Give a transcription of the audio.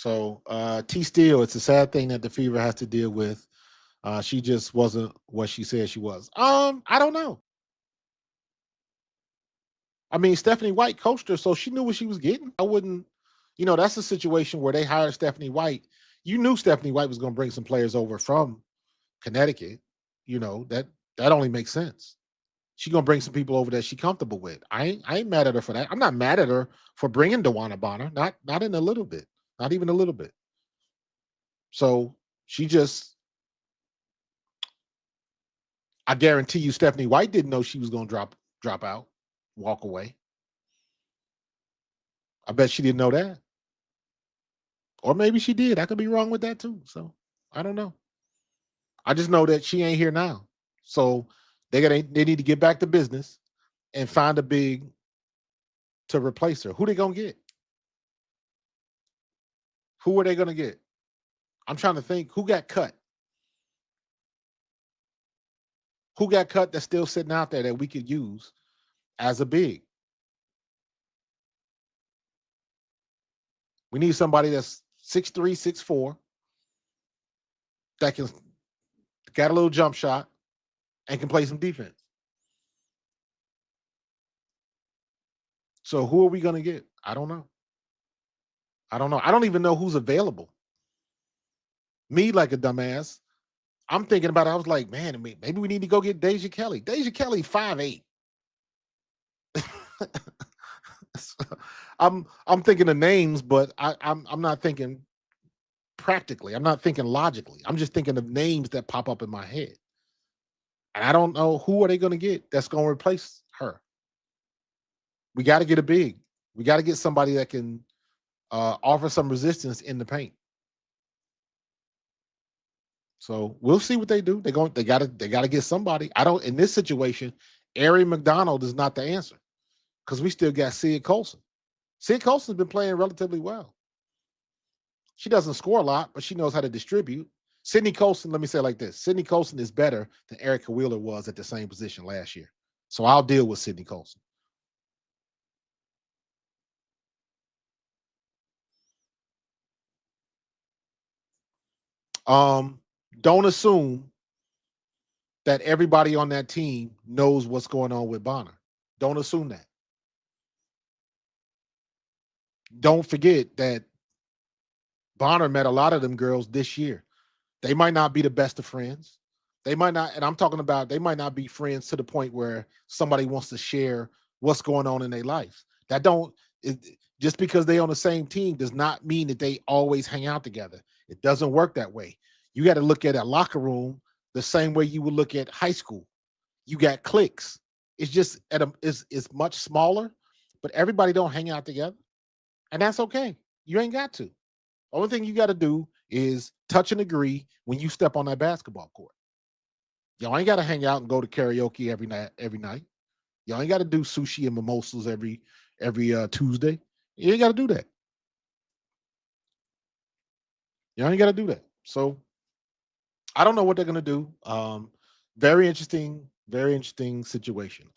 So T Steele, it's a sad thing that the Fever has to deal with. She just wasn't what she said she was. I don't know. I mean, Stephanie White coached her, so she knew what she was getting. I wouldn't, that's a situation where they hired Stephanie White. You knew Stephanie White was going to bring some players over from Connecticut. That only makes sense. She gonna bring some people over that she comfortable with. I ain't mad at her for that. I'm not mad at her for bringing Dewanna Bonner. Not in a little bit. Not even a little bit. So she just, I guarantee you, Stephanie White didn't know she was gonna drop out, walk away. I bet she didn't know that, or maybe she did. I could be wrong with that too. So I don't know. I just know that she ain't here now. So they need to get back to business and find a big to replace her. Who they gonna get? Who are they gonna get? I'm trying to think who got cut. Who got cut that's still sitting out there that we could use as a big? We need somebody that's 6'3", 6'4", that can got a little jump shot and can play some defense. So who are we gonna get? I don't know. I don't know. I don't even know who's available. Me, like a dumbass, I'm thinking about it. I was like, man, maybe we need to go get Deja Kelly. Deja Kelly, 5'8". I'm thinking of names, but I'm not thinking practically. I'm not thinking logically. I'm just thinking of names that pop up in my head. And I don't know who are they going to get that's going to replace her. We got to get a big. We got to get somebody that can offer some resistance in the paint. So we'll see what they do. They got to get somebody. I don't in this situation. Ari McDonald is not the answer because we still got Sid Colson. Sid Colson's been playing relatively well. She doesn't score a lot, but she knows how to distribute. Sydney Colson, let me say it like this. Sydney Colson is better than Erica Wheeler was at the same position last year. So I'll deal with Sydney Colson. Don't assume that everybody on that team knows what's going on with Bonner. Don't assume that. Don't forget that Bonner met a lot of them girls this year. They might not be the best of friends. They might not, and I'm talking about they might not be friends to the point where somebody wants to share what's going on in their lives. That don't just because they on the same team does not mean that they always hang out together. It doesn't work that way. You got to look at a locker room the same way you would look at high school. You got cliques. It's just it's much smaller, but everybody don't hang out together, and that's okay. You ain't got to. Only thing you got to do is touch and agree when you step on that basketball court. Y'all ain't got to hang out and go to karaoke every night. Every night, y'all ain't got to do sushi and mimosas every Tuesday. You ain't got to do that. Y'all ain't got to do that. So I don't know what they're gonna do. Very interesting situation.